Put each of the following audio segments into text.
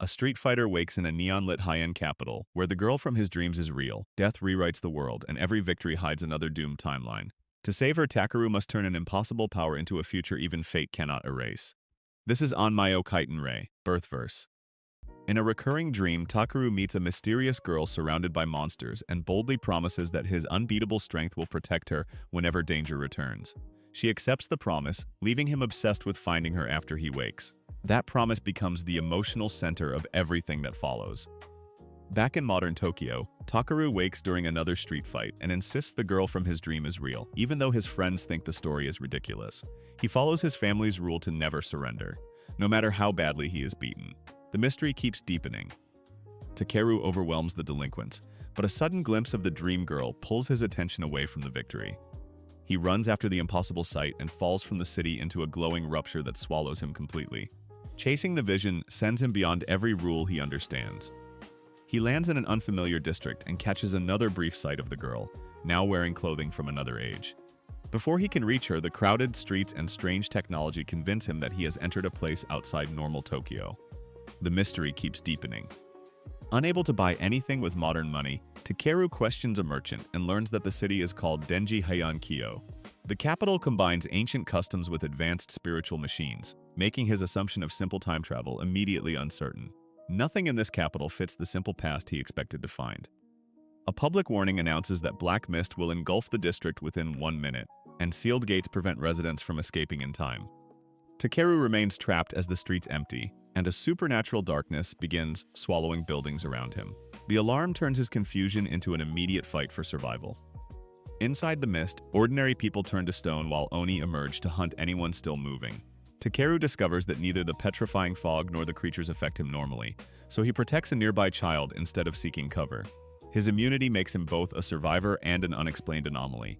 A street fighter wakes in a neon-lit high-end capital, where the girl from his dreams is real, death rewrites the world, and every victory hides another doomed timeline. To save her, Takeru must turn an impossible power into a future even fate cannot erase. This is Onmyo Kaiten Re, birth verse. In a recurring dream, Takeru meets a mysterious girl surrounded by monsters and boldly promises that his unbeatable strength will protect her whenever danger returns. She accepts the promise, leaving him obsessed with finding her after he wakes. That promise becomes the emotional center of everything that follows. Back in modern Tokyo, Takeru wakes during another street fight and insists the girl from his dream is real, even though his friends think the story is ridiculous. He follows his family's rule to never surrender, no matter how badly he is beaten. The mystery keeps deepening. Takeru overwhelms the delinquents, but a sudden glimpse of the dream girl pulls his attention away from the victory. He runs after the impossible sight and falls from the city into a glowing rupture that swallows him completely. Chasing the vision sends him beyond every rule he understands. He lands in an unfamiliar district and catches another brief sight of the girl, now wearing clothing from another age. Before he can reach her, the crowded streets and strange technology convince him that he has entered a place outside normal Tokyo. The mystery keeps deepening. Unable to buy anything with modern money, Takeru questions a merchant and learns that the city is called Denji Heian Kyo. The capital combines ancient customs with advanced spiritual machines, making his assumption of simple time travel immediately uncertain. Nothing in this capital fits the simple past he expected to find. A public warning announces that black mist will engulf the district within 1 minute, and sealed gates prevent residents from escaping in time. Takeru remains trapped as the streets empty, and a supernatural darkness begins swallowing buildings around him. The alarm turns his confusion into an immediate fight for survival. Inside the mist, ordinary people turn to stone while Oni emerge to hunt anyone still moving. Takeru discovers that neither the petrifying fog nor the creatures affect him normally, so he protects a nearby child instead of seeking cover. His immunity makes him both a survivor and an unexplained anomaly.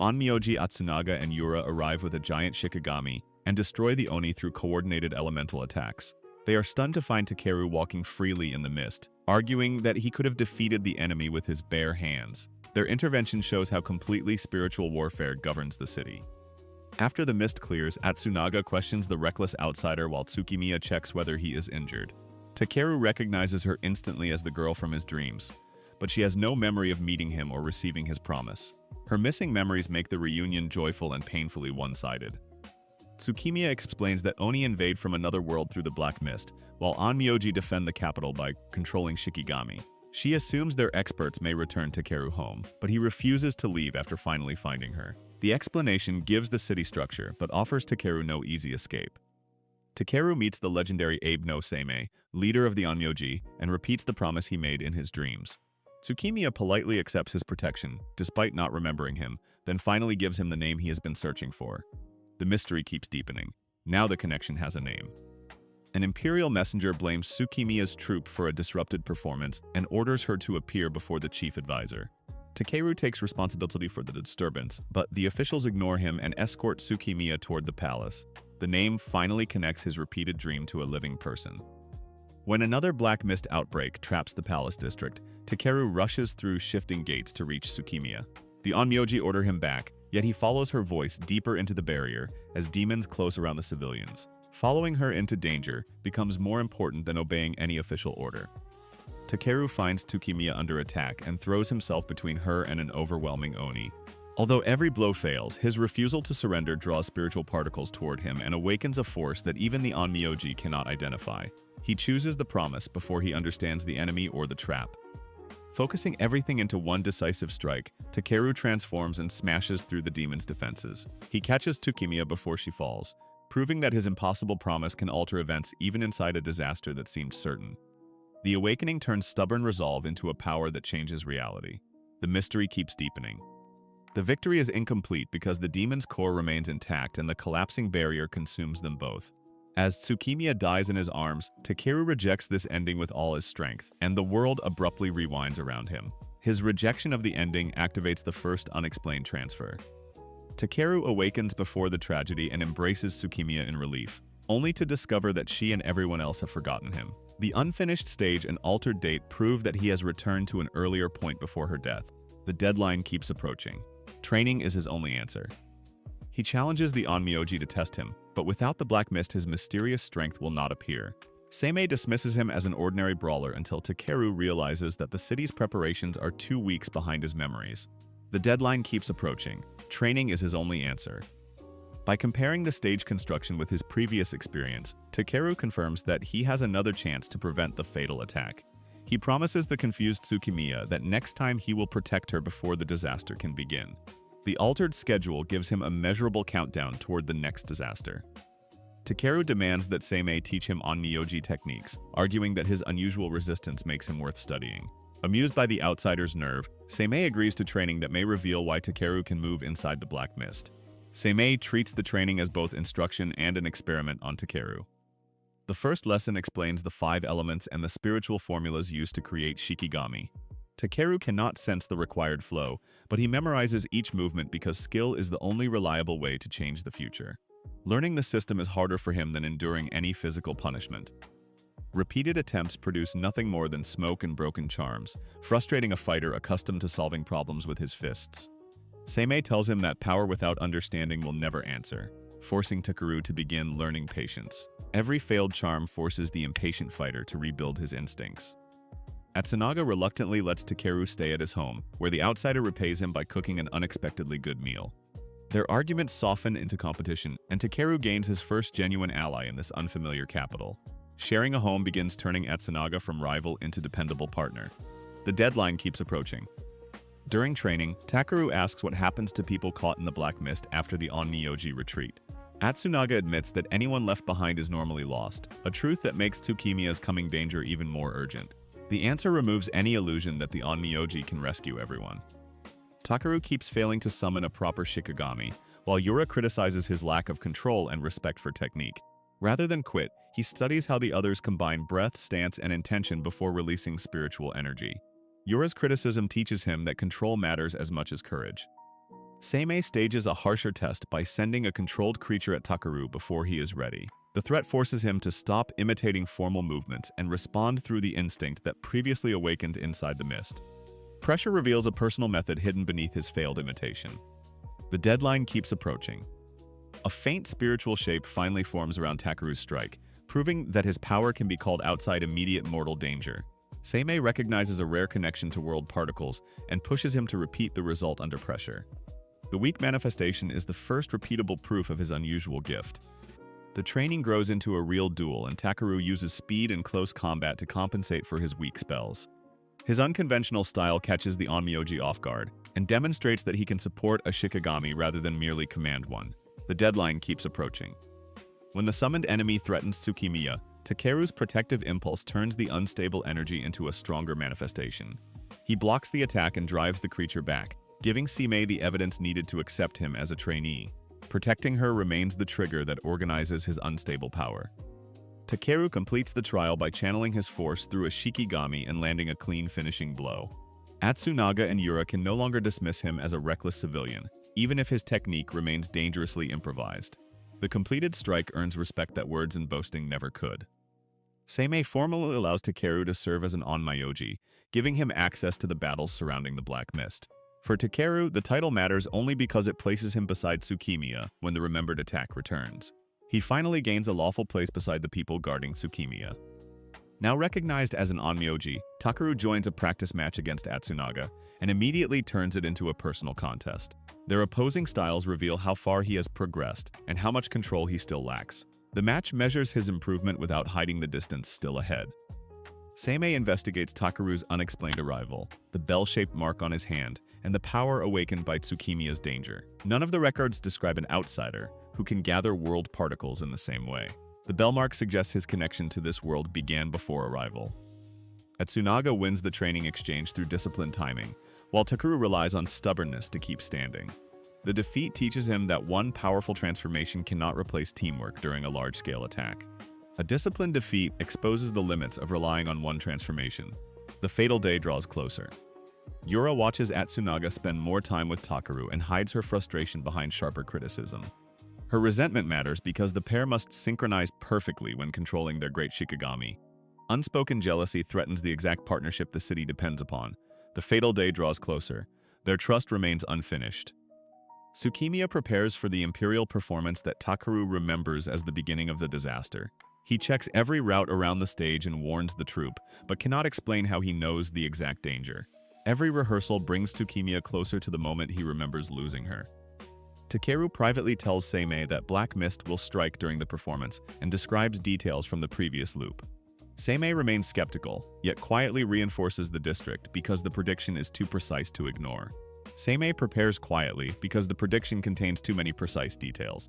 Onmyoji Atsunaga and Yura arrive with a giant shikigami and destroy the Oni through coordinated elemental attacks. They are stunned to find Takeru walking freely in the mist, arguing that he could have defeated the enemy with his bare hands. Their intervention shows how completely spiritual warfare governs the city. After the mist clears, Atsunaga questions the reckless outsider while Tsukimiya checks whether he is injured. Takeru recognizes her instantly as the girl from his dreams, but she has no memory of meeting him or receiving his promise. Her missing memories make the reunion joyful and painfully one-sided. Tsukimiya explains that Oni invade from another world through the black mist, while Onmyoji defend the capital by controlling Shikigami. She assumes their experts may return Takeru home, but he refuses to leave after finally finding her. The explanation gives the city structure, but offers Takeru no easy escape. Takeru meets the legendary Abe no Seimei, leader of the Onmyoji, and repeats the promise he made in his dreams. Tsukimiya politely accepts his protection, despite not remembering him, then finally gives him the name he has been searching for. The mystery keeps deepening. Now the connection has a name. An Imperial messenger blames Tsukimiya's troop for a disrupted performance and orders her to appear before the chief advisor. Takeru takes responsibility for the disturbance, but the officials ignore him and escort Tsukimiya toward the palace. The name finally connects his repeated dream to a living person. When another black mist outbreak traps the palace district, Takeru rushes through shifting gates to reach Tsukimiya. The Onmyoji order him back, yet he follows her voice deeper into the barrier as demons close around the civilians. Following her into danger becomes more important than obeying any official order. Takeru finds Tsukimiya under attack and throws himself between her and an overwhelming Oni. Although every blow fails, his refusal to surrender draws spiritual particles toward him and awakens a force that even the Onmyoji cannot identify. He chooses the promise before he understands the enemy or the trap. Focusing everything into one decisive strike, Takeru transforms and smashes through the demon's defenses. He catches Tsukimiya before she falls, proving that his impossible promise can alter events even inside a disaster that seemed certain. The awakening turns stubborn resolve into a power that changes reality. The mystery keeps deepening. The victory is incomplete because the demon's core remains intact and the collapsing barrier consumes them both. As Tsukimiya dies in his arms, Takeru rejects this ending with all his strength, and the world abruptly rewinds around him. His rejection of the ending activates the first unexplained transfer. Takeru awakens before the tragedy and embraces Tsukimiya in relief, only to discover that she and everyone else have forgotten him. The unfinished stage and altered date prove that he has returned to an earlier point before her death. The deadline keeps approaching. Training is his only answer. He challenges the Onmyoji to test him, but without the black mist his mysterious strength will not appear. Seimei dismisses him as an ordinary brawler until Takeru realizes that the city's preparations are 2 weeks behind his memories. The deadline keeps approaching. Training is his only answer. By comparing the stage construction with his previous experience, Takeru confirms that he has another chance to prevent the fatal attack. He promises the confused Tsukimiya that next time he will protect her before the disaster can begin. The altered schedule gives him a measurable countdown toward the next disaster. Takeru demands that Seimei teach him Onmyo techniques, arguing that his unusual resistance makes him worth studying. Amused by the outsider's nerve, Seimei agrees to training that may reveal why Takeru can move inside the black mist. Seimei treats the training as both instruction and an experiment on Takeru. The first lesson explains the 5 elements and the spiritual formulas used to create Shikigami. Takeru cannot sense the required flow, but he memorizes each movement because skill is the only reliable way to change the future. Learning the system is harder for him than enduring any physical punishment. Repeated attempts produce nothing more than smoke and broken charms, frustrating a fighter accustomed to solving problems with his fists. Seimei tells him that power without understanding will never answer, forcing Takeru to begin learning patience. Every failed charm forces the impatient fighter to rebuild his instincts. Atsunaga reluctantly lets Takeru stay at his home, where the outsider repays him by cooking an unexpectedly good meal. Their arguments soften into competition, and Takeru gains his first genuine ally in this unfamiliar capital. Sharing a home begins turning Atsunaga from rival into dependable partner. The deadline keeps approaching. During training, Takeru asks what happens to people caught in the black mist after the Onmyo retreat. Atsunaga admits that anyone left behind is normally lost, a truth that makes Tsukimiya's coming danger even more urgent. The answer removes any illusion that the Onmyo can rescue everyone. Takeru keeps failing to summon a proper Shikigami, while Yura criticizes his lack of control and respect for technique. Rather than quit, he studies how the others combine breath, stance, and intention before releasing spiritual energy. Yura's criticism teaches him that control matters as much as courage. Seimei stages a harsher test by sending a controlled creature at Takeru before he is ready. The threat forces him to stop imitating formal movements and respond through the instinct that previously awakened inside the mist. Pressure reveals a personal method hidden beneath his failed imitation. The deadline keeps approaching. A faint spiritual shape finally forms around Takeru's strike, proving that his power can be called outside immediate mortal danger. Seimei recognizes a rare connection to world particles and pushes him to repeat the result under pressure. The weak manifestation is the first repeatable proof of his unusual gift. The training grows into a real duel, and Takeru uses speed and close combat to compensate for his weak spells. His unconventional style catches the Onmyo off guard and demonstrates that he can support a Shikigami rather than merely command one. The deadline keeps approaching. When the summoned enemy threatens Tsukimiya, Takeru's protective impulse turns the unstable energy into a stronger manifestation. He blocks the attack and drives the creature back, giving Seimei the evidence needed to accept him as a trainee. Protecting her remains the trigger that organizes his unstable power. Takeru completes the trial by channeling his force through a Shikigami and landing a clean finishing blow. Atsunaga and Yura can no longer dismiss him as a reckless civilian, even if his technique remains dangerously improvised. The completed strike earns respect that words and boasting never could. Seimei formally allows Takeru to serve as an Onmyo, giving him access to the battles surrounding the Black Mist. For Takeru, the title matters only because it places him beside Tsukimiya when the remembered attack returns. He finally gains a lawful place beside the people guarding Tsukimiya. Now recognized as an Onmyo, Takeru joins a practice match against Atsunaga and immediately turns it into a personal contest. Their opposing styles reveal how far he has progressed and how much control he still lacks. The match measures his improvement without hiding the distance still ahead. Seimei investigates Takeru's unexplained arrival, the bell-shaped mark on his hand, and the power awakened by Tsukimiya's danger. None of the records describe an outsider who can gather world particles in the same way. The bell mark suggests his connection to this world began before arrival. Atsunaga wins the training exchange through disciplined timing, while Takeru relies on stubbornness to keep standing. The defeat teaches him that one powerful transformation cannot replace teamwork during a large-scale attack. A disciplined defeat exposes the limits of relying on one transformation. The fatal day draws closer. Yura watches Atsunaga spend more time with Takeru and hides her frustration behind sharper criticism. Her resentment matters because the pair must synchronize perfectly when controlling their great Shikigami. Unspoken jealousy threatens the exact partnership the city depends upon. The fatal day draws closer. Their trust remains unfinished. Tsukimiya prepares for the imperial performance that Takeru remembers as the beginning of the disaster. He checks every route around the stage and warns the troupe, but cannot explain how he knows the exact danger. Every rehearsal brings Tsukimiya closer to the moment he remembers losing her. Takeru privately tells Seimei that black mist will strike during the performance and describes details from the previous loop. Seimei remains skeptical, yet quietly reinforces the district because the prediction is too precise to ignore. Seimei prepares quietly because the prediction contains too many precise details.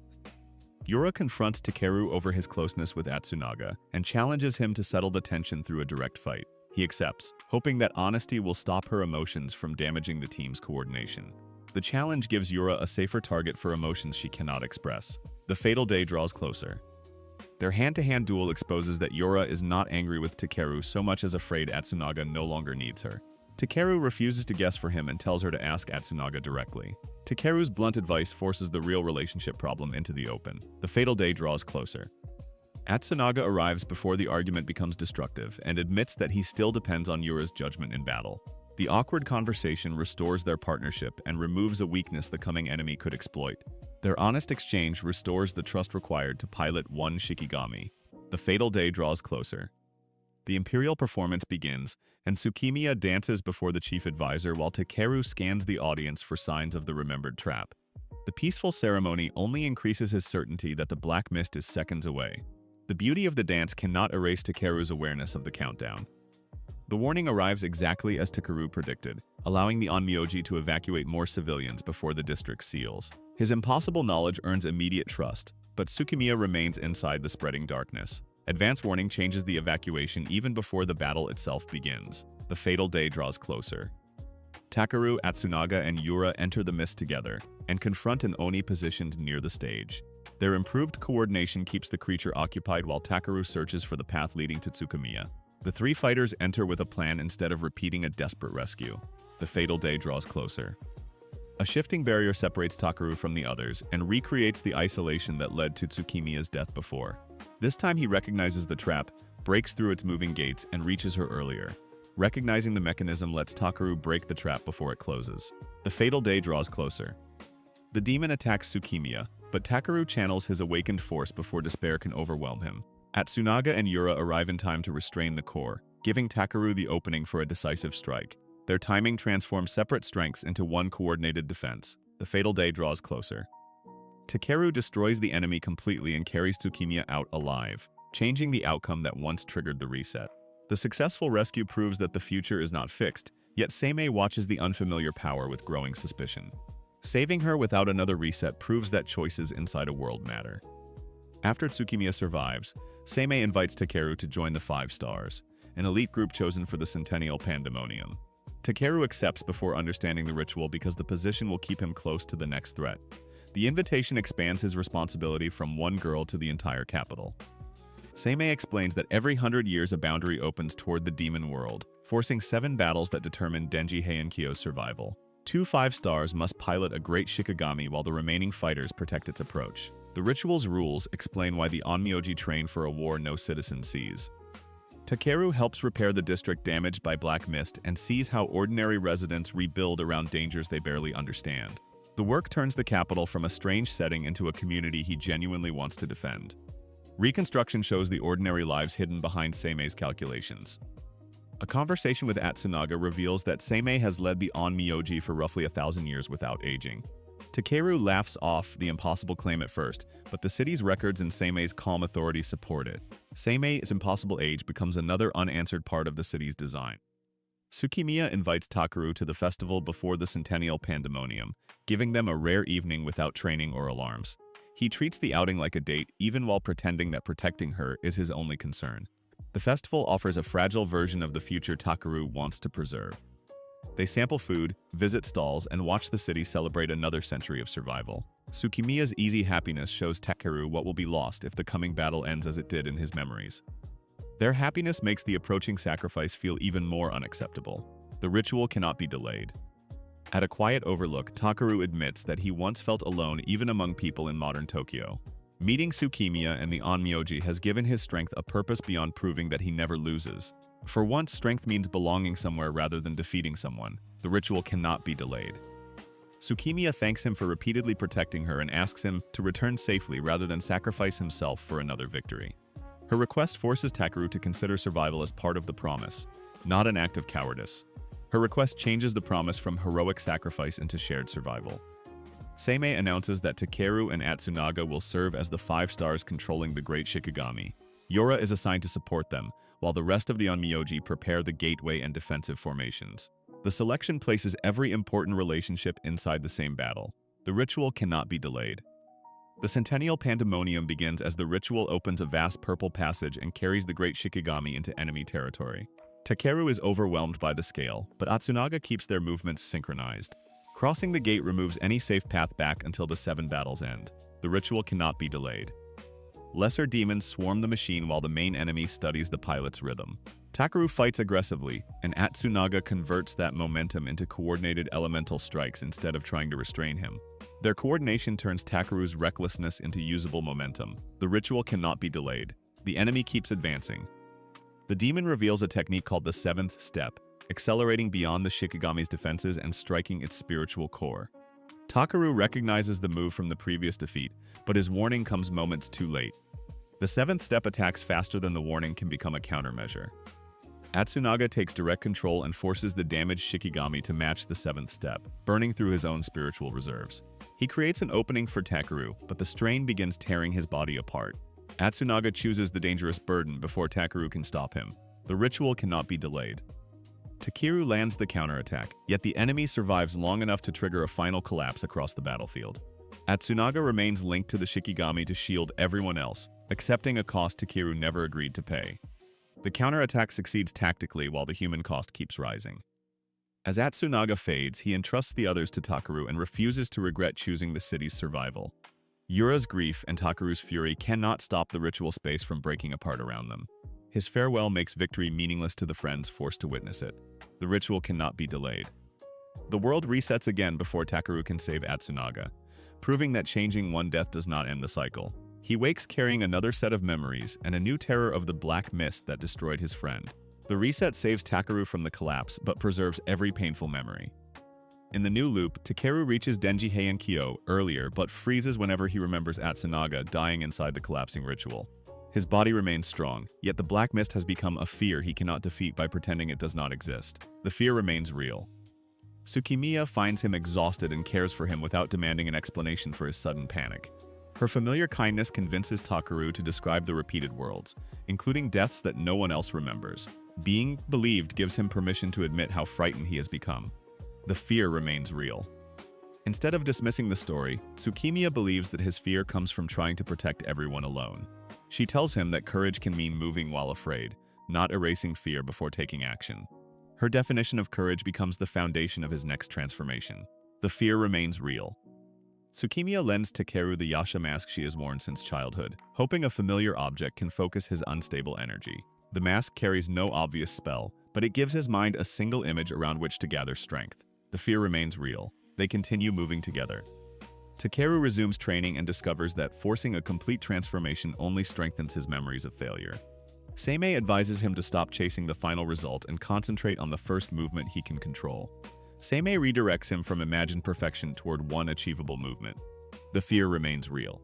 Yura confronts Takeru over his closeness with Atsunaga and challenges him to settle the tension through a direct fight. He accepts, hoping that honesty will stop her emotions from damaging the team's coordination. The challenge gives Yura a safer target for emotions she cannot express. The fatal day draws closer. Their hand-to-hand duel exposes that Yura is not angry with Takeru so much as afraid Atsunaga no longer needs her. Takeru refuses to guess for him and tells her to ask Atsunaga directly. Takeru's blunt advice forces the real relationship problem into the open. The fatal day draws closer. Atsunaga arrives before the argument becomes destructive and admits that he still depends on Yura's judgment in battle. The awkward conversation restores their partnership and removes a weakness the coming enemy could exploit. Their honest exchange restores the trust required to pilot one Shikigami. The fatal day draws closer. The imperial performance begins, and Tsukimiya dances before the chief advisor while Takeru scans the audience for signs of the remembered trap. The peaceful ceremony only increases his certainty that the black mist is seconds away. The beauty of the dance cannot erase Takeru's awareness of the countdown. The warning arrives exactly as Takeru predicted, allowing the Onmyoji to evacuate more civilians before the district seals. His impossible knowledge earns immediate trust, but Tsukimiya remains inside the spreading darkness. Advance warning changes the evacuation even before the battle itself begins. The fatal day draws closer. Takeru, Atsunaga, and Yura enter the mist together and confront an Oni positioned near the stage. Their improved coordination keeps the creature occupied while Takeru searches for the path leading to Tsukimiya. The three fighters enter with a plan instead of repeating a desperate rescue. The fatal day draws closer. A shifting barrier separates Takeru from the others and recreates the isolation that led to Tsukimiya's death before. This time he recognizes the trap, breaks through its moving gates, and reaches her earlier. Recognizing the mechanism lets Takeru break the trap before it closes. The fatal day draws closer. The demon attacks Tsukimiya, but Takeru channels his awakened force before despair can overwhelm him. Atsunaga and Yura arrive in time to restrain the core, giving Takeru the opening for a decisive strike. Their timing transforms separate strengths into one coordinated defense. The fatal day draws closer. Takeru destroys the enemy completely and carries Tsukimiya out alive, changing the outcome that once triggered the reset. The successful rescue proves that the future is not fixed, yet Seimei watches the unfamiliar power with growing suspicion. Saving her without another reset proves that choices inside a world matter. After Tsukimiya survives, Seimei invites Takeru to join the 5 Stars, an elite group chosen for the Centennial Pandemonium. Takeru accepts before understanding the ritual because the position will keep him close to the next threat. The invitation expands his responsibility from one girl to the entire capital. Seimei explains that every 100 years a boundary opens toward the demon world, forcing 7 battles that determine Denji Heiankyo's survival. 2 5 Stars must pilot a great Shikigami while the remaining fighters protect its approach. The ritual's rules explain why the Onmyoji train for a war no citizen sees. Takeru helps repair the district damaged by black mist and sees how ordinary residents rebuild around dangers they barely understand. The work turns the capital from a strange setting into a community he genuinely wants to defend. Reconstruction shows the ordinary lives hidden behind Seimei's calculations. A conversation with Atsunaga reveals that Seimei has led the Onmyoji for roughly 1,000 years without aging. Takeru laughs off the impossible claim at first, but the city's records and Seimei's calm authority support it. Seimei's impossible age becomes another unanswered part of the city's design. Tsukimiya invites Takeru to the festival before the Centennial Pandemonium, giving them a rare evening without training or alarms. He treats the outing like a date, even while pretending that protecting her is his only concern. The festival offers a fragile version of the future Takeru wants to preserve. They sample food, visit stalls, and watch the city celebrate another century of survival. Tsukimiya's easy happiness shows Takeru what will be lost if the coming battle ends as it did in his memories. Their happiness makes the approaching sacrifice feel even more unacceptable. The ritual cannot be delayed. At a quiet overlook, Takeru admits that he once felt alone even among people in modern Tokyo. Meeting Tsukimiya and the Onmyoji has given his strength a purpose beyond proving that he never loses. For once, strength means belonging somewhere rather than defeating someone. The ritual cannot be delayed. Tsukimiya thanks him for repeatedly protecting her and asks him to return safely rather than sacrifice himself for another victory. Her request forces Takeru to consider survival as part of the promise, not an act of cowardice. Her request changes the promise from heroic sacrifice into shared survival. Seimei announces that Takeru and Atsunaga will serve as the 5 stars controlling the Great Shikigami. Yura is assigned to support them, while the rest of the Onmyoji prepare the gateway and defensive formations. The selection places every important relationship inside the same battle. The ritual cannot be delayed. The centennial pandemonium begins as the ritual opens a vast purple passage and carries the Great Shikigami into enemy territory. Takeru is overwhelmed by the scale, but Atsunaga keeps their movements synchronized. Crossing the gate removes any safe path back until the 7 battles end. The ritual cannot be delayed. Lesser demons swarm the machine while the main enemy studies the pilot's rhythm. Takeru fights aggressively, and Atsunaga converts that momentum into coordinated elemental strikes instead of trying to restrain him. Their coordination turns Takeru's recklessness into usable momentum. The ritual cannot be delayed. The enemy keeps advancing. The demon reveals a technique called the 7th step, accelerating beyond the Shikigami's defenses and striking its spiritual core. Takeru recognizes the move from the previous defeat, but his warning comes moments too late. The 7th step attacks faster than the warning can become a countermeasure. Atsunaga takes direct control and forces the damaged Shikigami to match the 7th step, burning through his own spiritual reserves. He creates an opening for Takeru, but the strain begins tearing his body apart. Atsunaga chooses the dangerous burden before Takeru can stop him. The ritual cannot be delayed. Takeru lands the counterattack, yet the enemy survives long enough to trigger a final collapse across the battlefield. Atsunaga remains linked to the Shikigami to shield everyone else, accepting a cost Takeru never agreed to pay. The counterattack succeeds tactically while the human cost keeps rising. As Atsunaga fades, he entrusts the others to Takeru and refuses to regret choosing the city's survival. Yura's grief and Takeru's fury cannot stop the ritual space from breaking apart around them. His farewell makes victory meaningless to the friends forced to witness it. The ritual cannot be delayed. The world resets again before Takeru can save Atsunaga, proving that changing one death does not end the cycle. He wakes carrying another set of memories and a new terror of the black mist that destroyed his friend. The reset saves Takeru from the collapse, but preserves every painful memory. In the new loop, Takeru reaches Denji Heian-kyo earlier, but freezes whenever he remembers Atsunaga dying inside the collapsing ritual. His body remains strong, yet the black mist has become a fear he cannot defeat by pretending it does not exist. The fear remains real. Tsukimiya finds him exhausted and cares for him without demanding an explanation for his sudden panic. Her familiar kindness convinces Takeru to describe the repeated worlds, including deaths that no one else remembers. Being believed gives him permission to admit how frightened he has become. The fear remains real. Instead of dismissing the story, Tsukimiya believes that his fear comes from trying to protect everyone alone. She tells him that courage can mean moving while afraid, not erasing fear before taking action. Her definition of courage becomes the foundation of his next transformation. The fear remains real. Tsukimiya lends Takeru the Yasha mask she has worn since childhood, hoping a familiar object can focus his unstable energy. The mask carries no obvious spell, but it gives his mind a single image around which to gather strength. The fear remains real. They continue moving together. Takeru resumes training and discovers that forcing a complete transformation only strengthens his memories of failure. Seimei advises him to stop chasing the final result and concentrate on the first movement he can control. Seimei redirects him from imagined perfection toward one achievable movement. The fear remains real.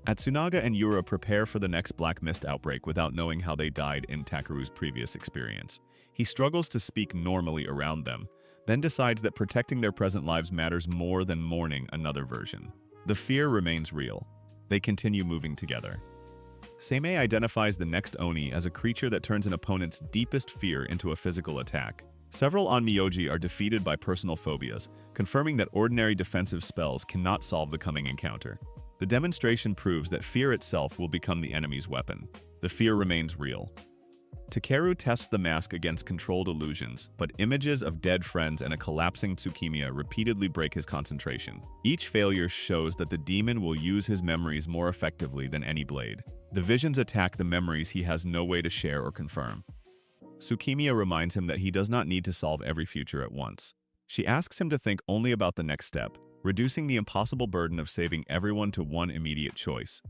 Atsunaga and Yura prepare for the next Black Mist outbreak without knowing how they died in Takeru's previous experience. He struggles to speak normally around them, then decides that protecting their present lives matters more than mourning another version. The fear remains real. They continue moving together. Seimei identifies the next Oni as a creature that turns an opponent's deepest fear into a physical attack. Several Onmyoji are defeated by personal phobias, confirming that ordinary defensive spells cannot solve the coming encounter. The demonstration proves that fear itself will become the enemy's weapon. The fear remains real. Takeru tests the mask against controlled illusions, but images of dead friends and a collapsing Tsukimiya repeatedly break his concentration. Each failure shows that the demon will use his memories more effectively than any blade. The visions attack the memories he has no way to share or confirm. Tsukimiya reminds him that he does not need to solve every future at once. She asks him to think only about the next step, reducing the impossible burden of saving everyone to one immediate choice.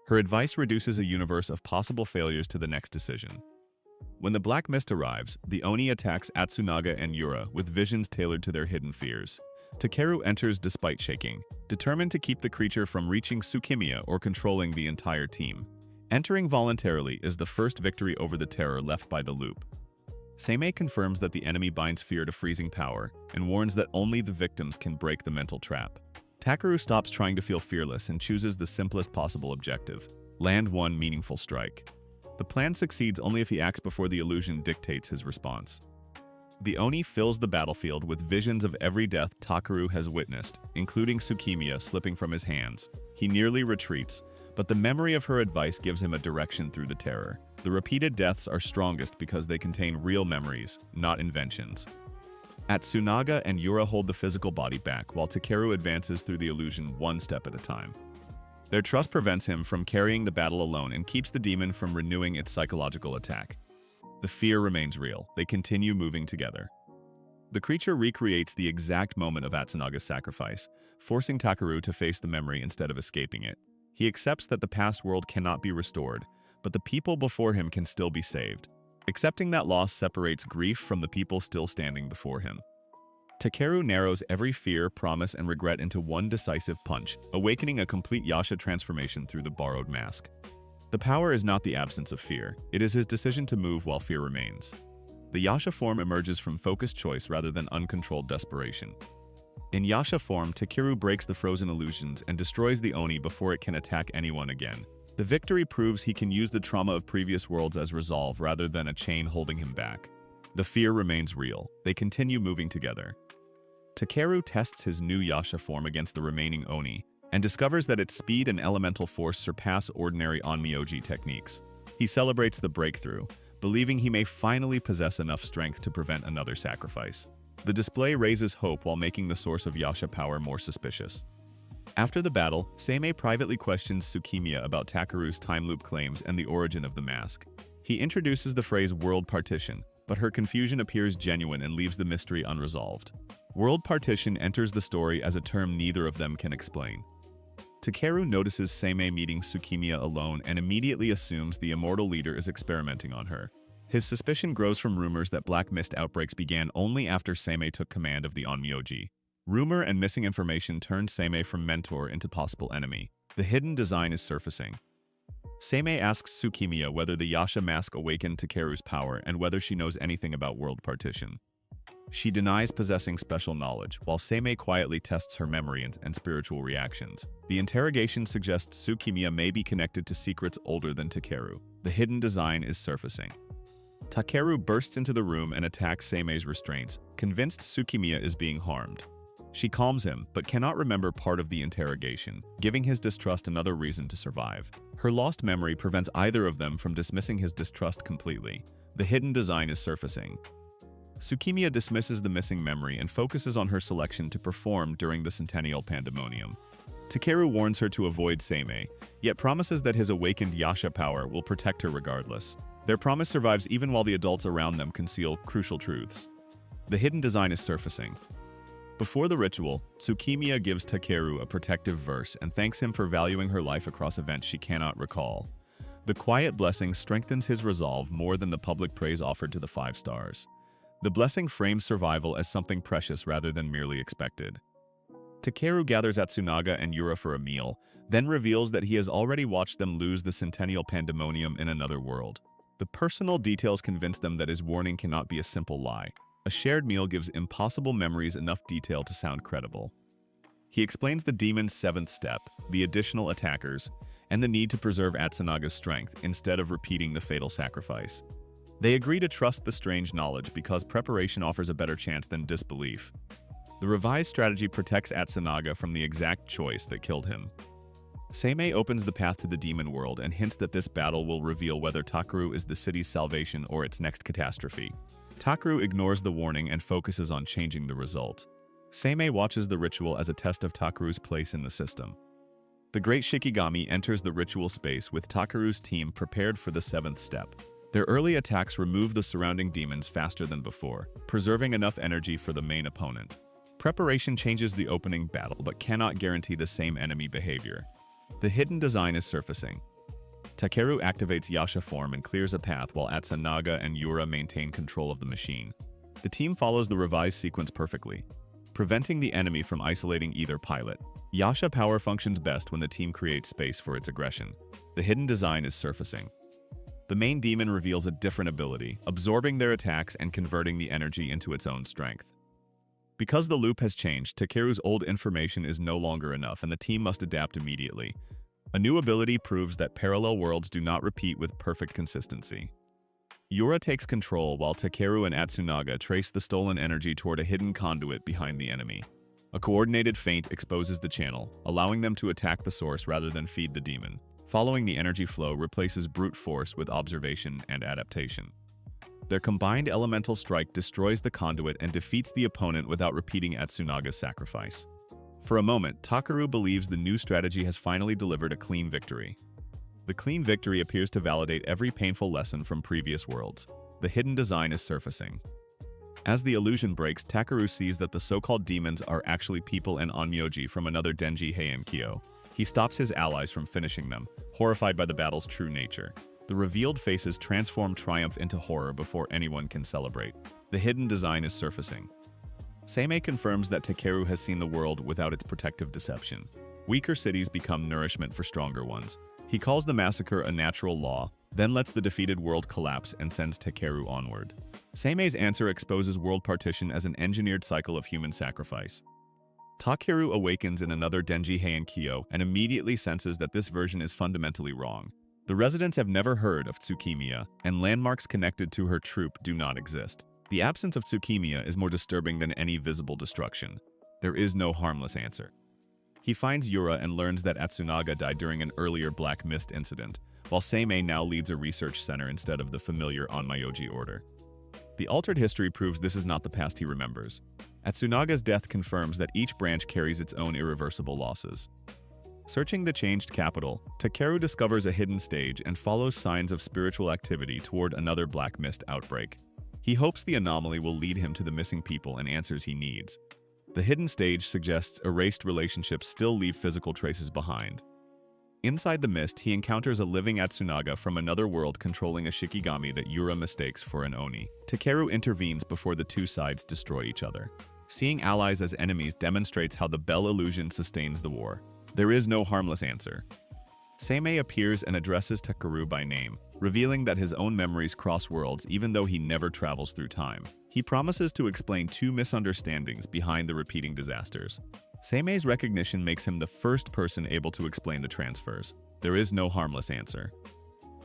Her advice reduces a universe of possible failures to the next decision. When the Black Mist arrives, the Oni attacks Atsunaga and Yura with visions tailored to their hidden fears. Takeru enters despite shaking, determined to keep the creature from reaching Tsukimiya or controlling the entire team. Entering voluntarily is the first victory over the terror left by the loop. Seimei confirms that the enemy binds fear to freezing power and warns that only the victims can break the mental trap. Takeru stops trying to feel fearless and chooses the simplest possible objective: land one meaningful strike. The plan succeeds only if he acts before the illusion dictates his response. The Oni fills the battlefield with visions of every death Takeru has witnessed, including Tsukimiya slipping from his hands. He nearly retreats, but the memory of her advice gives him a direction through the terror. The repeated deaths are strongest because they contain real memories, not inventions. Atsunaga and Yura hold the physical body back while Takeru advances through the illusion one step at a time. Their trust prevents him from carrying the battle alone and keeps the demon from renewing its psychological attack. The fear remains real. They continue moving together. The creature recreates the exact moment of Atsunaga's sacrifice, forcing Takeru to face the memory instead of escaping it. He accepts that the past world cannot be restored, but the people before him can still be saved. Accepting that loss separates grief from the people still standing before him. Takeru narrows every fear, promise, and regret into one decisive punch, awakening a complete Yasha transformation through the borrowed mask. The power is not the absence of fear, it is his decision to move while fear remains. The Yasha form emerges from focused choice rather than uncontrolled desperation. In Yasha form, Takeru breaks the frozen illusions and destroys the Oni before it can attack anyone again. The victory proves he can use the trauma of previous worlds as resolve rather than a chain holding him back. The fear remains real. They continue moving together. Takeru tests his new Yasha form against the remaining Oni, and discovers that its speed and elemental force surpass ordinary Onmyoji techniques. He celebrates the breakthrough, believing he may finally possess enough strength to prevent another sacrifice. The display raises hope while making the source of Yasha power more suspicious. After the battle, Seimei privately questions Tsukimiya about Takeru's time loop claims and the origin of the mask. He introduces the phrase world partition, but her confusion appears genuine and leaves the mystery unresolved. World partition enters the story as a term neither of them can explain. Takeru notices Seimei meeting Tsukimiya alone and immediately assumes the immortal leader is experimenting on her. His suspicion grows from rumors that black mist outbreaks began only after Seimei took command of the Onmyoji. Rumor and missing information turned Seimei from mentor into possible enemy. The hidden design is surfacing. Seimei asks Tsukimiya whether the Yasha mask awakened Takeru's power and whether she knows anything about world partition. She denies possessing special knowledge, while Seimei quietly tests her memory and spiritual reactions. The interrogation suggests Tsukimiya may be connected to secrets older than Takeru. The hidden design is surfacing. Takeru bursts into the room and attacks Seimei's restraints, convinced Tsukimiya is being harmed. She calms him, but cannot remember part of the interrogation, giving his distrust another reason to survive. Her lost memory prevents either of them from dismissing his distrust completely. The hidden design is surfacing. Tsukimiya dismisses the missing memory and focuses on her selection to perform during the Centennial Pandemonium. Takeru warns her to avoid Seimei, yet promises that his awakened Yasha power will protect her regardless. Their promise survives even while the adults around them conceal crucial truths. The hidden design is surfacing. Before the ritual, Tsukimiya gives Takeru a protective verse and thanks him for valuing her life across events she cannot recall. The quiet blessing strengthens his resolve more than the public praise offered to the 5 stars. The blessing frames survival as something precious rather than merely expected. Takeru gathers Atsunaga and Yura for a meal, then reveals that he has already watched them lose the Centennial Pandemonium in another world. The personal details convince them that his warning cannot be a simple lie. A shared meal gives impossible memories enough detail to sound credible. He explains the demon's 7th step, the additional attackers, and the need to preserve Atsunaga's strength instead of repeating the fatal sacrifice. They agree to trust the strange knowledge because preparation offers a better chance than disbelief. The revised strategy protects Atsunaga from the exact choice that killed him. Seimei opens the path to the demon world and hints that this battle will reveal whether Takeru is the city's salvation or its next catastrophe. Takeru ignores the warning and focuses on changing the result. Seimei watches the ritual as a test of Takeru's place in the system. The Great Shikigami enters the ritual space with Takeru's team prepared for the 7th step. Their early attacks remove the surrounding demons faster than before, preserving enough energy for the main opponent. Preparation changes the opening battle but cannot guarantee the same enemy behavior. The hidden design is surfacing. Takeru activates Yasha form and clears a path while Atsunaga and Yura maintain control of the machine. The team follows the revised sequence perfectly, preventing the enemy from isolating either pilot. Yasha power functions best when the team creates space for its aggression. The The hidden design is surfacing. The main demon reveals a different ability, absorbing their attacks and converting the energy into its own strength. Because the loop has changed, Takeru's old information is no longer enough and the team must adapt immediately. A new ability proves that parallel worlds do not repeat with perfect consistency. Yura takes control while Takeru and Atsunaga trace the stolen energy toward a hidden conduit behind the enemy. A coordinated feint exposes the channel, allowing them to attack the source rather than feed the demon. Following the energy flow replaces brute force with observation and adaptation. Their combined elemental strike destroys the conduit and defeats the opponent without repeating Atsunaga's sacrifice. For a moment, Takeru believes the new strategy has finally delivered a clean victory. The clean victory appears to validate every painful lesson from previous worlds. The hidden design is surfacing. As the illusion breaks, Takeru sees that the so-called demons are actually people and Onmyoji from another Denji Heian-kyo. He stops his allies from finishing them, horrified by the battle's true nature. The revealed faces transform triumph into horror before anyone can celebrate. The hidden design is surfacing. Seimei confirms that Takeru has seen the world without its protective deception. Weaker cities become nourishment for stronger ones. He calls the massacre a natural law, then lets the defeated world collapse and sends Takeru onward. Seimei's answer exposes world partition as an engineered cycle of human sacrifice. Takeru awakens in another Denji Heian-kyo and immediately senses that this version is fundamentally wrong. The residents have never heard of Tsukimiya, and landmarks connected to her troop do not exist. The absence of Tsukimiya is more disturbing than any visible destruction. There is no harmless answer. He finds Yura and learns that Atsunaga died during an earlier Black Mist incident, while Seimei now leads a research center instead of the familiar Onmyoji order. The altered history proves this is not the past he remembers. Atsunaga's death confirms that each branch carries its own irreversible losses. Searching the changed capital, Takeru discovers a hidden stage and follows signs of spiritual activity toward another Black Mist outbreak. He hopes the anomaly will lead him to the missing people and answers he needs. The hidden stage suggests erased relationships still leave physical traces behind. Inside the mist, he encounters a living Atsunaga from another world controlling a Shikigami that Yura mistakes for an Oni. Takeru intervenes before the two sides destroy each other. Seeing allies as enemies demonstrates how the Bell illusion sustains the war. There is no harmless answer. Seimei appears and addresses Takeru by name, revealing that his own memories cross worlds even though he never travels through time. He promises to explain two misunderstandings behind the repeating disasters. Seimei's recognition makes him the first person able to explain the transfers. There is no harmless answer.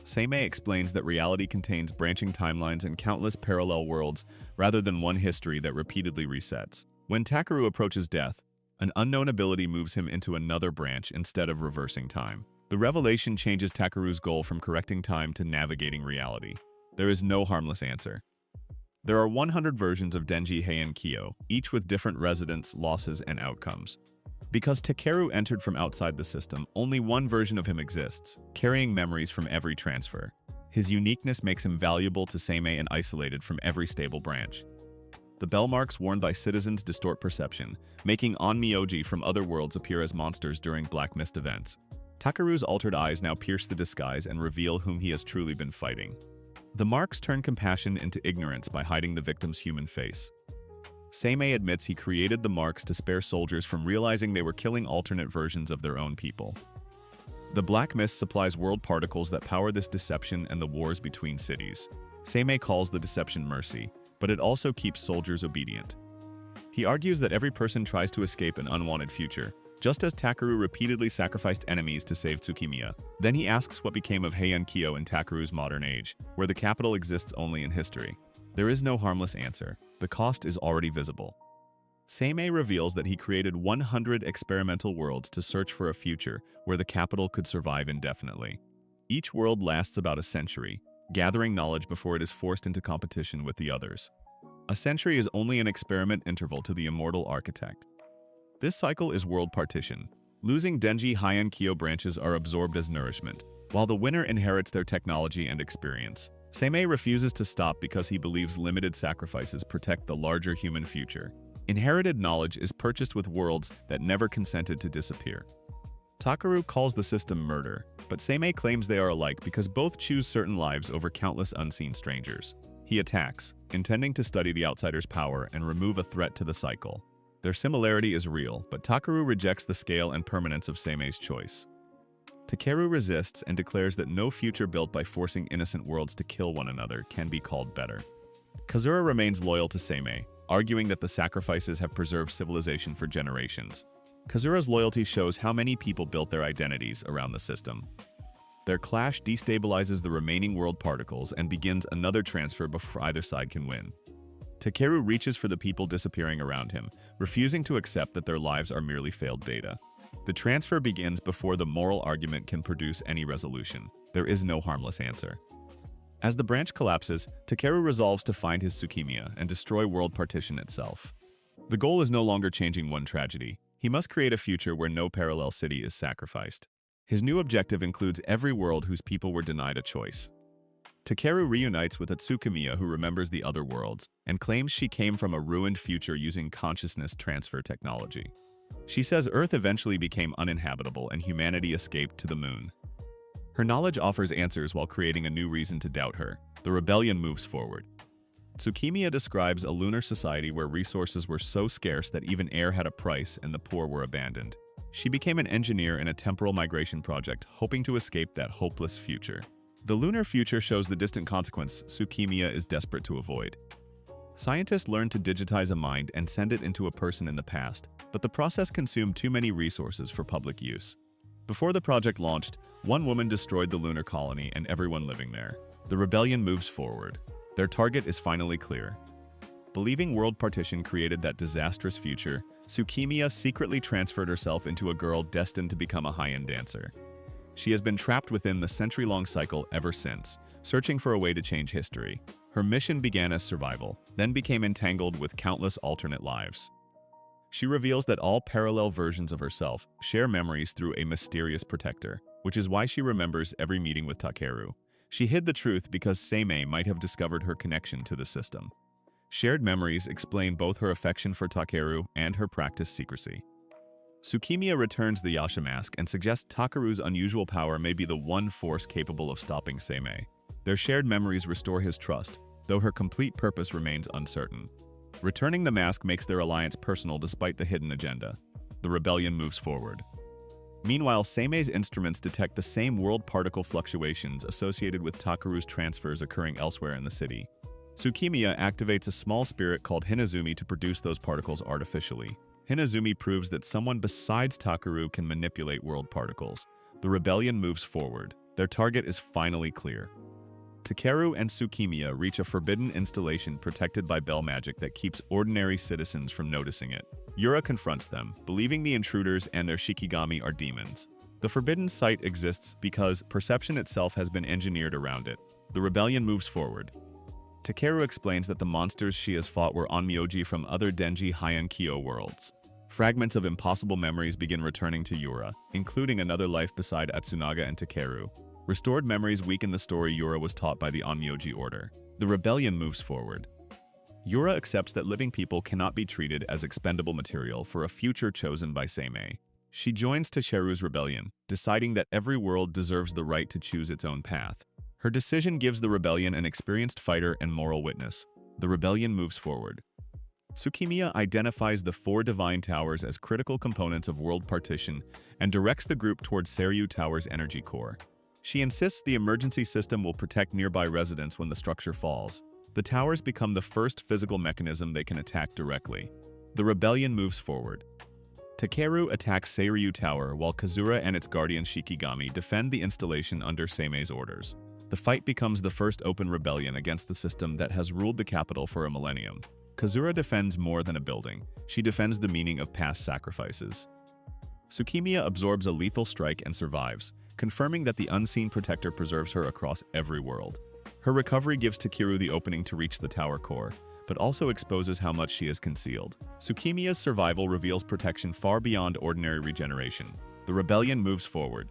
Seimei explains that reality contains branching timelines and countless parallel worlds rather than one history that repeatedly resets. When Takeru approaches death, an unknown ability moves him into another branch instead of reversing time. The revelation changes Takeru's goal from correcting time to navigating reality. There is no harmless answer. There are 100 versions of Denji Heian-kyo, each with different residents, losses, and outcomes. Because Takeru entered from outside the system, only one version of him exists, carrying memories from every transfer. His uniqueness makes him valuable to Seimei and isolated from every stable branch. The bell marks worn by citizens distort perception, making Onmyoji from other worlds appear as monsters during Black Mist events. Takeru's altered eyes now pierce the disguise and reveal whom he has truly been fighting. The marks turn compassion into ignorance by hiding the victim's human face. Seimei admits he created the marks to spare soldiers from realizing they were killing alternate versions of their own people. The Black Mist supplies world particles that power this deception and the wars between cities. Seimei calls the deception mercy, but it also keeps soldiers obedient. He argues that every person tries to escape an unwanted future, just as Takeru repeatedly sacrificed enemies to save Tsukimiya. Then he asks what became of Heian-kyo in Takeru's modern age, where the capital exists only in history. There is no harmless answer. The cost is already visible. Seimei reveals that he created 100 experimental worlds to search for a future where the capital could survive indefinitely. Each world lasts about a century, gathering knowledge before it is forced into competition with the others. A century is only an experiment interval to the immortal architect. This cycle is world partition. Losing Denji Heian-kyo branches are absorbed as nourishment, while the winner inherits their technology and experience. Seimei refuses to stop because he believes limited sacrifices protect the larger human future. Inherited knowledge is purchased with worlds that never consented to disappear. Takeru calls the system murder, but Seimei claims they are alike because both choose certain lives over countless unseen strangers. He attacks, intending to study the outsider's power and remove a threat to the cycle. Their similarity is real, but Takeru rejects the scale and permanence of Seimei's choice. Takeru resists and declares that no future built by forcing innocent worlds to kill one another can be called better. Kazura remains loyal to Seimei, arguing that the sacrifices have preserved civilization for generations. Kazura's loyalty shows how many people built their identities around the system. Their clash destabilizes the remaining world particles and begins another transfer before either side can win. Takeru reaches for the people disappearing around him, refusing to accept that their lives are merely failed data. The transfer begins before the moral argument can produce any resolution. There is no harmless answer. As the branch collapses, Takeru resolves to find his Tsukimiya and destroy world partition itself. The goal is no longer changing one tragedy. He must create a future where no parallel city is sacrificed. His new objective includes every world whose people were denied a choice. Takeru reunites with a Tsukimiya who remembers the other worlds and claims she came from a ruined future using consciousness transfer technology. She says Earth eventually became uninhabitable and humanity escaped to the moon. Her knowledge offers answers while creating a new reason to doubt her. The rebellion moves forward. Tsukimiya describes a lunar society where resources were so scarce that even air had a price and the poor were abandoned. She became an engineer in a temporal migration project, hoping to escape that hopeless future. The lunar future shows the distant consequence Tsukimiya is desperate to avoid. Scientists learned to digitize a mind and send it into a person in the past, but the process consumed too many resources for public use. Before the project launched, one woman destroyed the lunar colony and everyone living there. The rebellion moves forward. Their target is finally clear. Believing world partition created that disastrous future, Tsukimiya secretly transferred herself into a girl destined to become a high-end dancer. She has been trapped within the century-long cycle ever since, searching for a way to change history. Her mission began as survival, then became entangled with countless alternate lives. She reveals that all parallel versions of herself share memories through a mysterious protector, which is why she remembers every meeting with Takeru. She hid the truth because Seimei might have discovered her connection to the system. Shared memories explain both her affection for Takeru and her practiced secrecy. Tsukimiya returns the Yasha mask and suggests Takeru's unusual power may be the one force capable of stopping Seimei. Their shared memories restore his trust, though her complete purpose remains uncertain. Returning the mask makes their alliance personal despite the hidden agenda. The rebellion moves forward. Meanwhile, Seimei's instruments detect the same world particle fluctuations associated with Takeru's transfers occurring elsewhere in the city. Tsukimiya activates a small spirit called Hinazumi to produce those particles artificially. Hinazumi proves that someone besides Takeru can manipulate world particles. The rebellion moves forward. Their target is finally clear. Takeru and Tsukimiya reach a forbidden installation protected by bell magic that keeps ordinary citizens from noticing it. Yura confronts them, believing the intruders and their Shikigami are demons. The forbidden site exists because perception itself has been engineered around it. The rebellion moves forward. Takeru explains that the monsters she has fought were Onmyoji from other Denji Heian-kyo worlds. Fragments of impossible memories begin returning to Yura, including another life beside Atsunaga and Takeru. Restored memories weaken the story Yura was taught by the Onmyoji order. The rebellion moves forward. Yura accepts that living people cannot be treated as expendable material for a future chosen by Seimei. She joins Takeru's rebellion, deciding that every world deserves the right to choose its own path. Her decision gives the rebellion an experienced fighter and moral witness. The rebellion moves forward. Tsukimiya identifies the 4 divine towers as critical components of world partition and directs the group towards Seiryu Tower's energy core. She insists the emergency system will protect nearby residents when the structure falls. The towers become the first physical mechanism they can attack directly. The rebellion moves forward. Takeru attacks Seiryu Tower while Kazura and its guardian Shikigami defend the installation under Seimei's orders. The fight becomes the first open rebellion against the system that has ruled the capital for a millennium. Kazura defends more than a building. She defends the meaning of past sacrifices. Tsukimiya absorbs a lethal strike and survives, confirming that the unseen protector preserves her across every world. Her recovery gives Takeru the opening to reach the tower core, but also exposes how much she has concealed. Tsukimiya's survival reveals protection far beyond ordinary regeneration. The rebellion moves forward.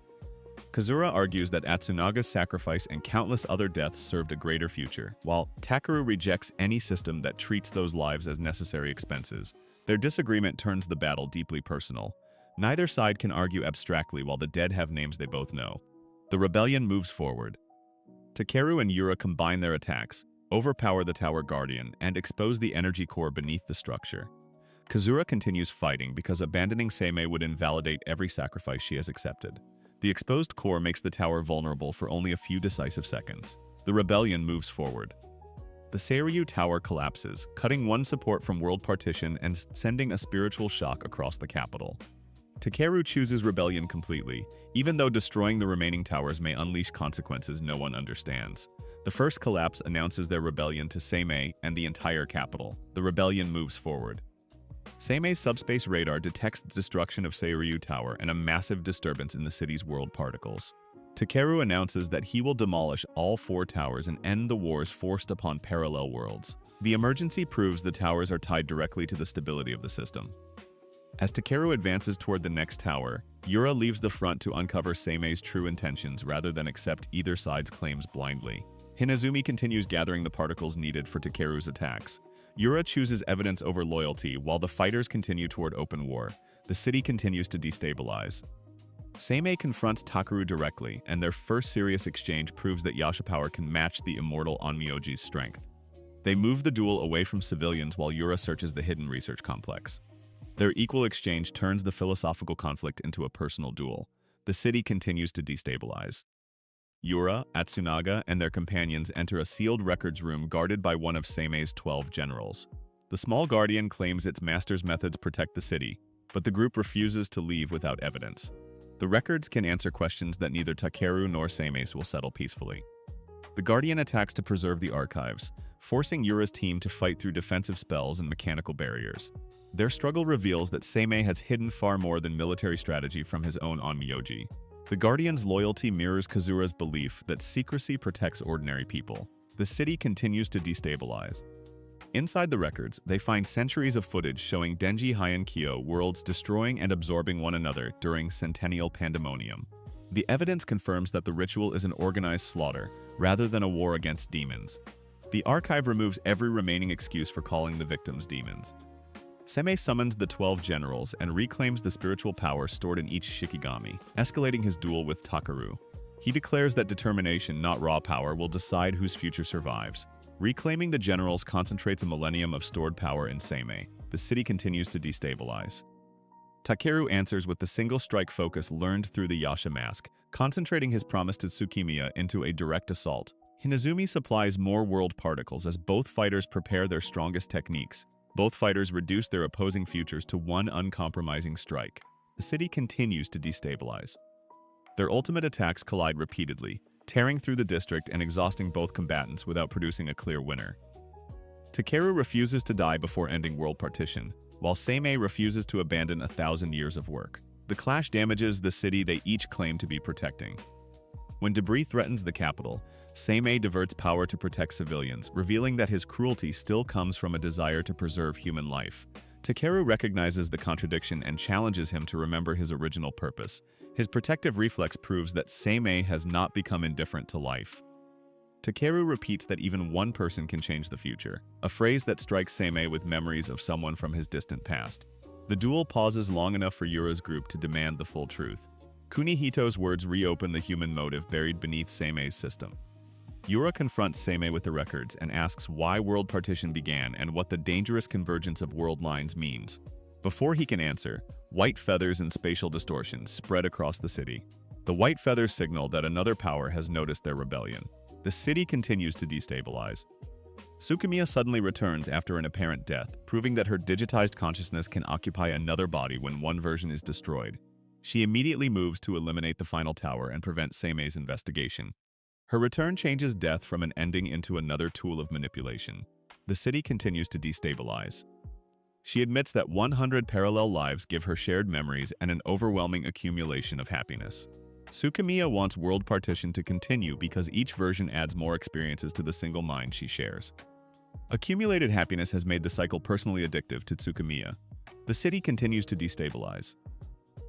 Kazura argues that Atsunaga's sacrifice and countless other deaths served a greater future, while Takeru rejects any system that treats those lives as necessary expenses. Their disagreement turns the battle deeply personal. Neither side can argue abstractly while the dead have names they both know. The rebellion moves forward. Takeru and Yura combine their attacks, overpower the Tower Guardian, and expose the energy core beneath the structure. Kazura continues fighting because abandoning Seimei would invalidate every sacrifice she has accepted. The exposed core makes the tower vulnerable for only a few decisive seconds. The rebellion moves forward. The Seiryu Tower collapses, cutting one support from world partition and sending a spiritual shock across the capital. Takeru chooses rebellion completely, even though destroying the remaining towers may unleash consequences no one understands. The first collapse announces their rebellion to Seimei and the entire capital. The rebellion moves forward. Seimei's subspace radar detects the destruction of Seiryu Tower and a massive disturbance in the city's world particles. Takeru announces that he will demolish all 4 towers and end the wars forced upon parallel worlds. The emergency proves the towers are tied directly to the stability of the system. As Takeru advances toward the next tower, Yura leaves the front to uncover Seimei's true intentions rather than accept either side's claims blindly. Hinazumi continues gathering the particles needed for Takeru's attacks. Yura chooses evidence over loyalty while the fighters continue toward open war. The city continues to destabilize. Seimei confronts Takeru directly, and their first serious exchange proves that Yasha power can match the immortal Onmyoji's strength. They move the duel away from civilians while Yura searches the hidden research complex. Their equal exchange turns the philosophical conflict into a personal duel. The city continues to destabilize. Yura, Atsunaga, and their companions enter a sealed records room guarded by one of Seimei's 12 generals. The small guardian claims its master's methods protect the city, but the group refuses to leave without evidence. The records can answer questions that neither Takeru nor Seimei will settle peacefully. The guardian attacks to preserve the archives, forcing Yura's team to fight through defensive spells and mechanical barriers. Their struggle reveals that Seimei has hidden far more than military strategy from his own Onmyoji. The Guardian's loyalty mirrors Kazura's belief that secrecy protects ordinary people. The city continues to destabilize. Inside the records, they find centuries of footage showing Denji Hyankyo worlds destroying and absorbing one another during centennial pandemonium. The evidence confirms that the ritual is an organized slaughter, rather than a war against demons. The archive removes every remaining excuse for calling the victims demons. Seimei summons the 12 generals and reclaims the spiritual power stored in each Shikigami, escalating his duel with Takeru. He declares that determination, not raw power, will decide whose future survives. Reclaiming the generals concentrates a millennium of stored power in Seimei. The city continues to destabilize. Takeru answers with the single-strike focus learned through the Yasha mask, concentrating his promise to Tsukimiya into a direct assault. Hinazumi supplies more world particles as both fighters prepare their strongest techniques. Both fighters reduce their opposing futures to one uncompromising strike. The city continues to destabilize. Their ultimate attacks collide repeatedly, tearing through the district and exhausting both combatants without producing a clear winner. Takeru refuses to die before ending world partition, while Seimei refuses to abandon 1,000 years of work. The clash damages the city they each claim to be protecting. When debris threatens the capital, Seimei diverts power to protect civilians, revealing that his cruelty still comes from a desire to preserve human life. Takeru recognizes the contradiction and challenges him to remember his original purpose. His protective reflex proves that Seimei has not become indifferent to life. Takeru repeats that even one person can change the future, a phrase that strikes Seimei with memories of someone from his distant past. The duel pauses long enough for Yura's group to demand the full truth. Kunihito's words reopen the human motive buried beneath Seimei's system. Yura confronts Seimei with the records and asks why world partition began and what the dangerous convergence of world lines means. Before he can answer, white feathers and spatial distortions spread across the city. The white feathers signal that another power has noticed their rebellion. The city continues to destabilize. Tsukimiya suddenly returns after an apparent death, proving that her digitized consciousness can occupy another body when one version is destroyed. She immediately moves to eliminate the final tower and prevent Seimei's investigation. Her return changes death from an ending into another tool of manipulation. The city continues to destabilize. She admits that 100 parallel lives give her shared memories and an overwhelming accumulation of happiness. Tsukimiya wants world partition to continue because each version adds more experiences to the single mind she shares. Accumulated happiness has made the cycle personally addictive to Tsukimiya. The city continues to destabilize.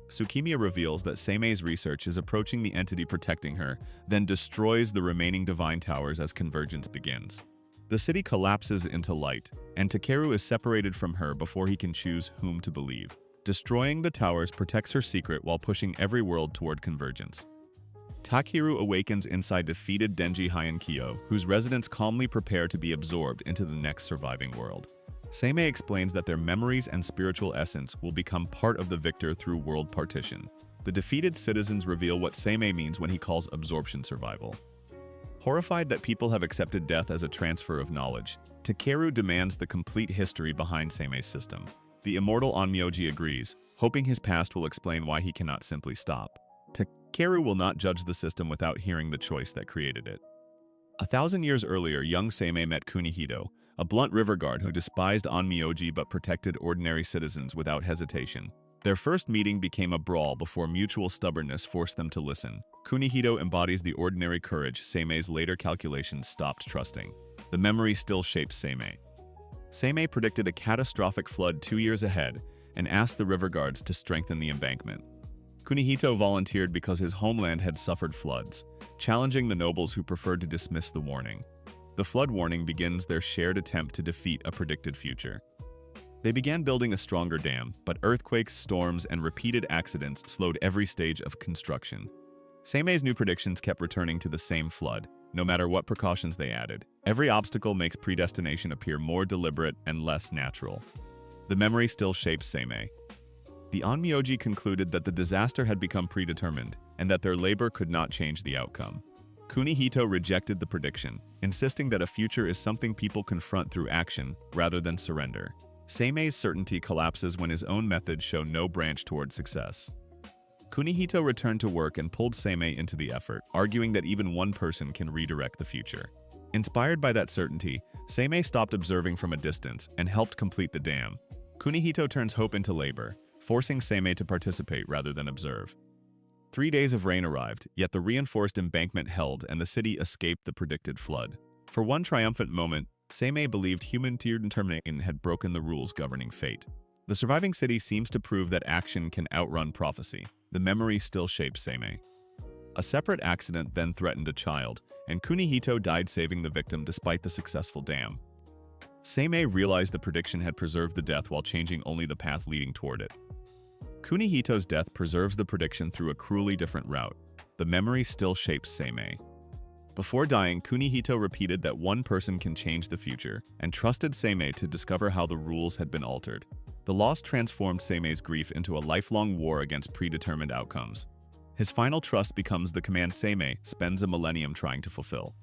Tsukimiya reveals that Seimei's research is approaching the entity protecting her, then destroys the remaining divine towers as convergence begins. The city collapses into light, and Takeru is separated from her before he can choose whom to believe. Destroying the towers protects her secret while pushing every world toward convergence. Takeru awakens inside defeated Denji Hyankyo, whose residents calmly prepare to be absorbed into the next surviving world. Seimei explains that their memories and spiritual essence will become part of the victor through world partition. The defeated citizens reveal what Seimei means when he calls absorption survival. Horrified that people have accepted death as a transfer of knowledge, Takeru demands the complete history behind Seimei's system. The immortal Onmyoji agrees, hoping his past will explain why he cannot simply stop. Takeru will not judge the system without hearing the choice that created it. 1,000 years earlier, young Seimei met Kunihito, a blunt river guard who despised Onmyoji but protected ordinary citizens without hesitation. Their first meeting became a brawl before mutual stubbornness forced them to listen. Kunihito embodies the ordinary courage Seimei's later calculations stopped trusting. The memory still shapes Seimei. Seimei predicted a catastrophic flood 2 years ahead and asked the river guards to strengthen the embankment. Kunihito volunteered because his homeland had suffered floods, challenging the nobles who preferred to dismiss the warning. The flood warning begins their shared attempt to defeat a predicted future. They began building a stronger dam, but earthquakes, storms, and repeated accidents slowed every stage of construction. Seimei's new predictions kept returning to the same flood, no matter what precautions they added. Every obstacle makes predestination appear more deliberate and less natural. The memory still shapes Seimei. The Onmyoji concluded that the disaster had become predetermined, and that their labor could not change the outcome. Kunihito rejected the prediction, insisting that a future is something people confront through action rather than surrender. Seimei's certainty collapses when his own methods show no branch toward success. Kunihito returned to work and pulled Seimei into the effort, arguing that even one person can redirect the future. Inspired by that certainty, Seimei stopped observing from a distance and helped complete the dam. Kunihito turns hope into labor, forcing Seimei to participate rather than observe. 3 days of rain arrived, yet the reinforced embankment held and the city escaped the predicted flood. For one triumphant moment, Seimei believed human determination had broken the rules governing fate. The surviving city seems to prove that action can outrun prophecy. The memory still shapes Seimei. A separate accident then threatened a child, and Kunihito died saving the victim despite the successful dam. Seimei realized the prediction had preserved the death while changing only the path leading toward it. Kunihito's death preserves the prediction through a cruelly different route. The memory still shapes Seimei. Before dying, Kunihito repeated that one person can change the future, and trusted Seimei to discover how the rules had been altered. The loss transformed Seimei's grief into a lifelong war against predetermined outcomes. His final trust becomes the command Seimei spends a millennium trying to fulfill.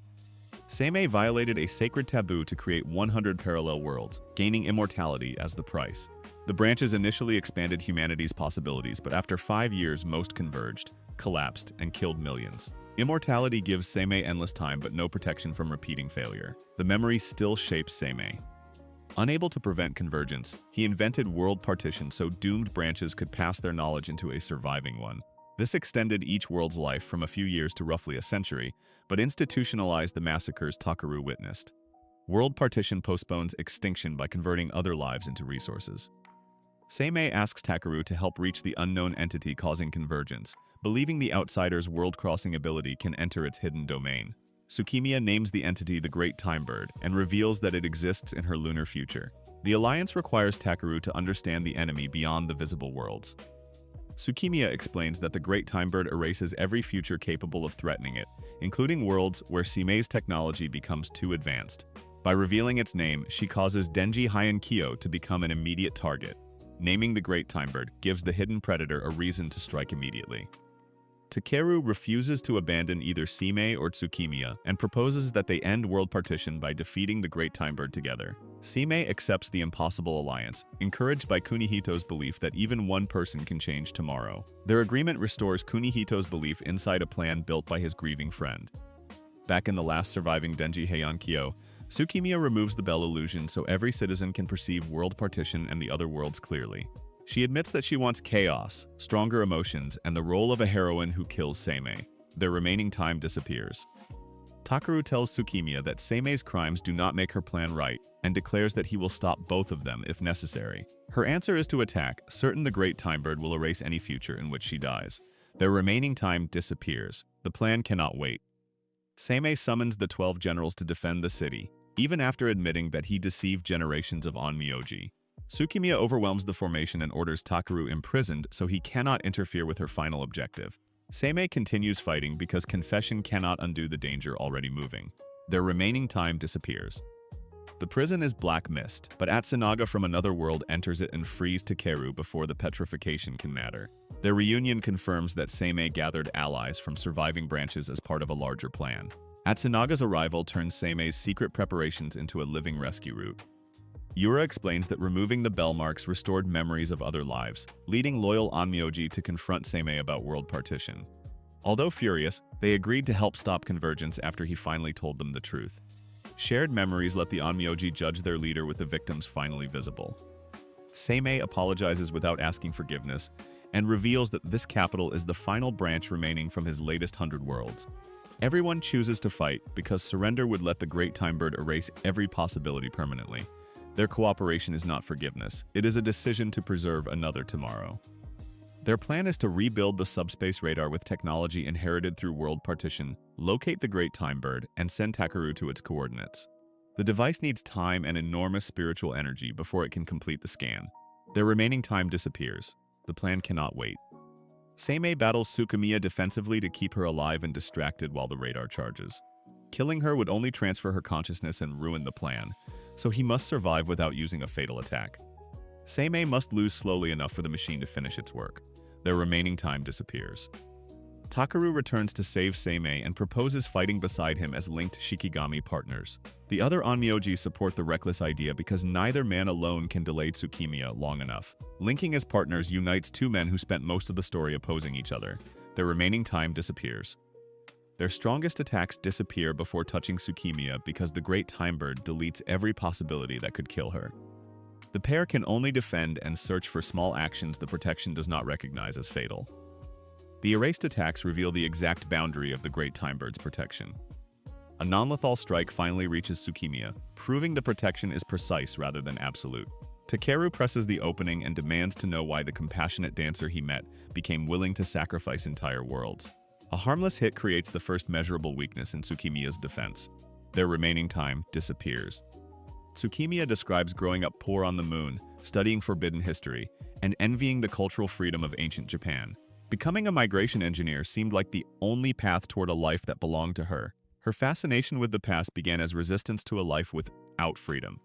Seimei violated a sacred taboo to create 100 parallel worlds, gaining immortality as the price. The branches initially expanded humanity's possibilities, but after 5 years most converged, collapsed, and killed millions. Immortality gives Seimei endless time but no protection from repeating failure. The memory still shapes Seimei. Unable to prevent convergence, he invented world partition so doomed branches could pass their knowledge into a surviving one. This extended each world's life from a few years to roughly a century, but institutionalized the massacres Takeru witnessed. World partition postpones extinction by converting other lives into resources. Seimei asks Takeru to help reach the unknown entity causing convergence, believing the outsider's world-crossing ability can enter its hidden domain. Tsukimiya names the entity the Great Time Bird and reveals that it exists in her lunar future. The alliance requires Takeru to understand the enemy beyond the visible worlds. Tsukimiya explains that the Great Time Bird erases every future capable of threatening it, including worlds where Seimei's technology becomes too advanced. By revealing its name, she causes Denji Hyankyo to become an immediate target. Naming the Great Time Bird gives the hidden predator a reason to strike immediately. Takeru refuses to abandon either Seimei or Tsukimiya and proposes that they end world partition by defeating the Great Time Bird together. Seimei accepts the impossible alliance, encouraged by Kunihito's belief that even one person can change tomorrow. Their agreement restores Kunihito's belief inside a plan built by his grieving friend. Back in the last surviving Denji Hyankyo, Tsukimiya removes the bell illusion so every citizen can perceive world partition and the other worlds clearly. She admits that she wants chaos, stronger emotions, and the role of a heroine who kills Seimei. Their remaining time disappears. Takeru tells Tsukimiya that Seimei's crimes do not make her plan right, and declares that he will stop both of them if necessary. Her answer is to attack, certain the Great Time Bird will erase any future in which she dies. Their remaining time disappears. The plan cannot wait. Seimei summons the 12 generals to defend the city, even after admitting that he deceived generations of Onmyoji. Tsukimiya overwhelms the formation and orders Takeru imprisoned so he cannot interfere with her final objective. Seimei continues fighting because confession cannot undo the danger already moving. Their remaining time disappears. The prison is black mist, but Atsunaga from another world enters it and frees Takeru before the petrification can matter. Their reunion confirms that Seimei gathered allies from surviving branches as part of a larger plan. Atsunaga's arrival turns Seimei's secret preparations into a living rescue route. Yura explains that removing the bell marks restored memories of other lives, leading loyal Onmyoji to confront Seimei about world partition. Although furious, they agreed to help stop convergence after he finally told them the truth. Shared memories let the Onmyoji judge their leader with the victims finally visible. Seimei apologizes without asking forgiveness, and reveals that this capital is the final branch remaining from his latest 100 worlds. Everyone chooses to fight because surrender would let the Great Time Bird erase every possibility permanently. Their cooperation is not forgiveness, it is a decision to preserve another tomorrow. Their plan is to rebuild the subspace radar with technology inherited through world partition, locate the Great Time Bird, and send Takeru to its coordinates. The device needs time and enormous spiritual energy before it can complete the scan. Their remaining time disappears. The plan cannot wait. Seimei battles Tsukumiya defensively to keep her alive and distracted while the radar charges. Killing her would only transfer her consciousness and ruin the plan, so he must survive without using a fatal attack. Seimei must lose slowly enough for the machine to finish its work. Their remaining time disappears. Takeru returns to save Seimei and proposes fighting beside him as linked Shikigami partners. The other Onmyoji support the reckless idea because neither man alone can delay Tsukumiya long enough. Linking as partners unites two men who spent most of the story opposing each other. Their remaining time disappears. Their strongest attacks disappear before touching Tsukumiya because the Great Time Bird deletes every possibility that could kill her. The pair can only defend and search for small actions the protection does not recognize as fatal. The erased attacks reveal the exact boundary of the Great Time Bird's protection. A non-lethal strike finally reaches Tsukumiya, proving the protection is precise rather than absolute. Takeru presses the opening and demands to know why the compassionate dancer he met became willing to sacrifice entire worlds. A harmless hit creates the first measurable weakness in Tsukumiya's defense. Their remaining time disappears. Tsukumiya describes growing up poor on the moon, studying forbidden history, and envying the cultural freedom of ancient Japan. Becoming a migration engineer seemed like the only path toward a life that belonged to her. Her fascination with the past began as resistance to a life without freedom.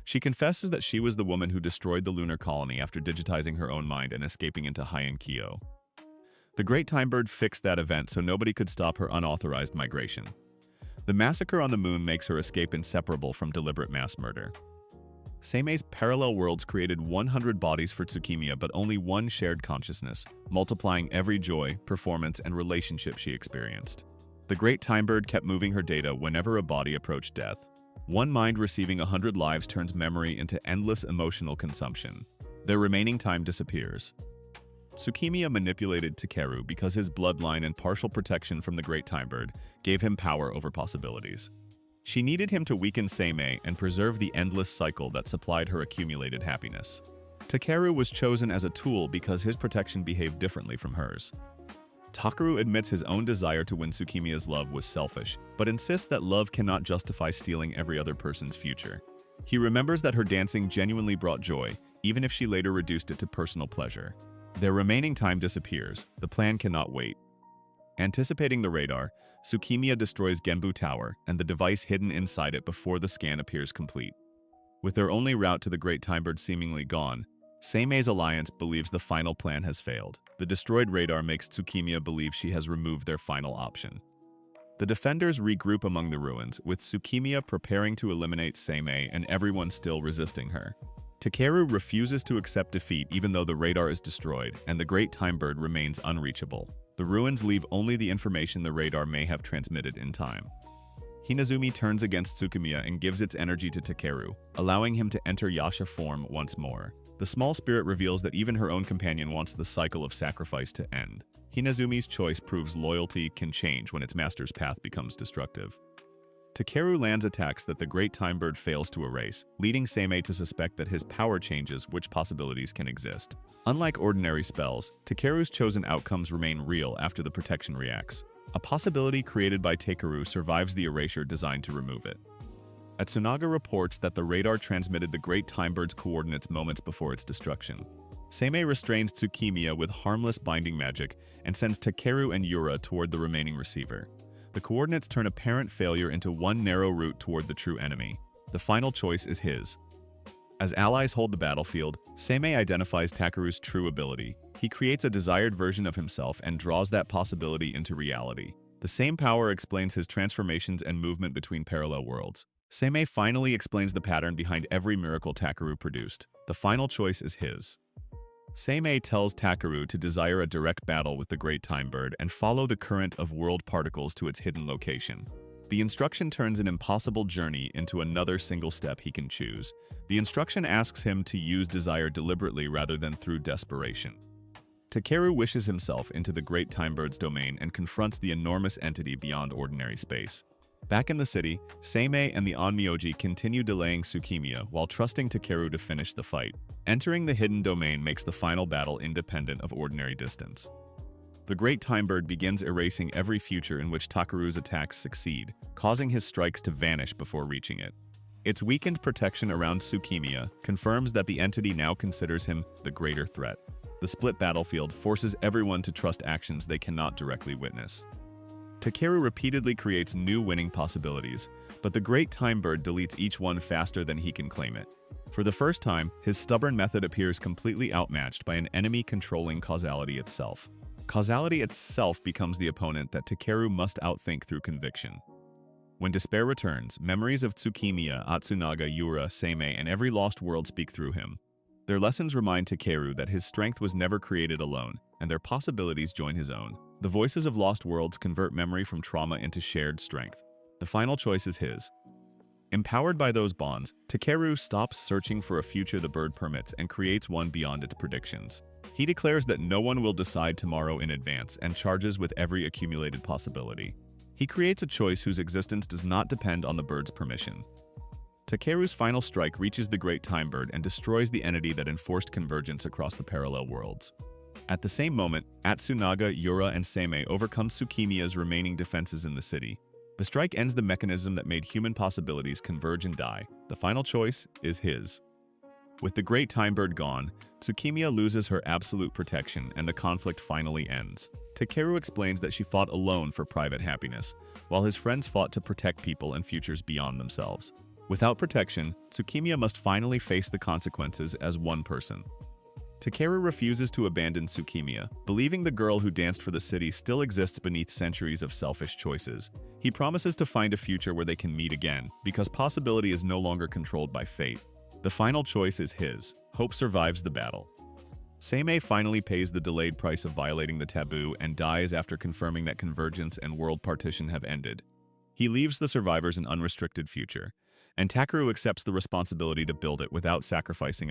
She confesses that she was the woman who destroyed the lunar colony after digitizing her own mind and escaping into Heian-Kyo. The Great Time Bird fixed that event so nobody could stop her unauthorized migration. The massacre on the moon makes her escape inseparable from deliberate mass murder. Seimei's parallel worlds created 100 bodies for Tsukumiya but only one shared consciousness, multiplying every joy, performance, and relationship she experienced. The Great Time Bird kept moving her data whenever a body approached death. One mind receiving 100 lives turns memory into endless emotional consumption. Their remaining time disappears. Tsukumiya manipulated Takeru because his bloodline and partial protection from the Great Time Bird gave him power over possibilities. She needed him to weaken Seimei and preserve the endless cycle that supplied her accumulated happiness. Takeru was chosen as a tool because his protection behaved differently from hers. Takeru admits his own desire to win Tsukumiya's love was selfish, but insists that love cannot justify stealing every other person's future. He remembers that her dancing genuinely brought joy, even if she later reduced it to personal pleasure. Their remaining time disappears. The plan cannot wait. Anticipating the radar, Tsukumiya destroys Genbu Tower and the device hidden inside it before the scan appears complete. With their only route to the Great Time Bird seemingly gone, Seimei's alliance believes the final plan has failed. The destroyed radar makes Tsukumiya believe she has removed their final option. The defenders regroup among the ruins, with Tsukumiya preparing to eliminate Seimei and everyone still resisting her. Takeru refuses to accept defeat even though the radar is destroyed and the Great Time Bird remains unreachable. The ruins leave only the information the radar may have transmitted in time. Hinazumi turns against Tsukumiya and gives its energy to Takeru, allowing him to enter Yasha form once more. The small spirit reveals that even her own companion wants the cycle of sacrifice to end. Hinazumi's choice proves loyalty can change when its master's path becomes destructive. Takeru lands attacks that the Great Time Bird fails to erase, leading Seimei to suspect that his power changes which possibilities can exist. Unlike ordinary spells, Takeru's chosen outcomes remain real after the protection reacts. A possibility created by Takeru survives the erasure designed to remove it. Atsunaga reports that the radar transmitted the Great Time Bird's coordinates moments before its destruction. Seimei restrains Tsukumiya with harmless binding magic and sends Takeru and Yura toward the remaining receiver. The coordinates turn apparent failure into one narrow route toward the true enemy. The final choice is his. As allies hold the battlefield, Seimei identifies Takeru's true ability. He creates a desired version of himself and draws that possibility into reality. The same power explains his transformations and movement between parallel worlds. Seimei finally explains the pattern behind every miracle Takeru produced. The final choice is his. Seimei tells Takeru to desire a direct battle with the Great Time Bird and follow the current of world particles to its hidden location. The instruction turns an impossible journey into another single step he can choose. The instruction asks him to use desire deliberately rather than through desperation. Takeru wishes himself into the Great Time Bird's domain and confronts the enormous entity beyond ordinary space. Back in the city, Seimei and the Onmyoji continue delaying Tsukimiya while trusting Takeru to finish the fight. Entering the hidden domain makes the final battle independent of ordinary distance. The Great Time Bird begins erasing every future in which Takeru's attacks succeed, causing his strikes to vanish before reaching it. Its weakened protection around Tsukimiya confirms that the entity now considers him the greater threat. The split battlefield forces everyone to trust actions they cannot directly witness. Takeru repeatedly creates new winning possibilities, but the Great Time Bird deletes each one faster than he can claim it. For the first time, his stubborn method appears completely outmatched by an enemy controlling causality itself. Causality itself becomes the opponent that Takeru must outthink through conviction. When despair returns, memories of Tsukimiya, Atsunaga, Yura, Seimei, and every lost world speak through him. Their lessons remind Takeru that his strength was never created alone, and their possibilities join his own. The voices of lost worlds convert memory from trauma into shared strength. The final choice is his. Empowered by those bonds, Takeru stops searching for a future the bird permits and creates one beyond its predictions. He declares that no one will decide tomorrow in advance and charges with every accumulated possibility. He creates a choice whose existence does not depend on the bird's permission. Takeru's final strike reaches the Great Time Bird and destroys the entity that enforced convergence across the parallel worlds. At the same moment, Atsunaga, Yura, and Seimei overcome Tsukimiya's remaining defenses in the city. The strike ends the mechanism that made human possibilities converge and die. The final choice is his. With the Great Time Bird gone, Tsukimiya loses her absolute protection and the conflict finally ends. Takeru explains that she fought alone for private happiness, while his friends fought to protect people and futures beyond themselves. Without protection, Tsukimiya must finally face the consequences as one person. Takeru refuses to abandon Tsukimiya, believing the girl who danced for the city still exists beneath centuries of selfish choices. He promises to find a future where they can meet again, because possibility is no longer controlled by fate. The final choice is his. Hope survives the battle. Seimei finally pays the delayed price of violating the taboo and dies after confirming that convergence and world partition have ended. He leaves the survivors an unrestricted future, and Takeru accepts the responsibility to build it without sacrificing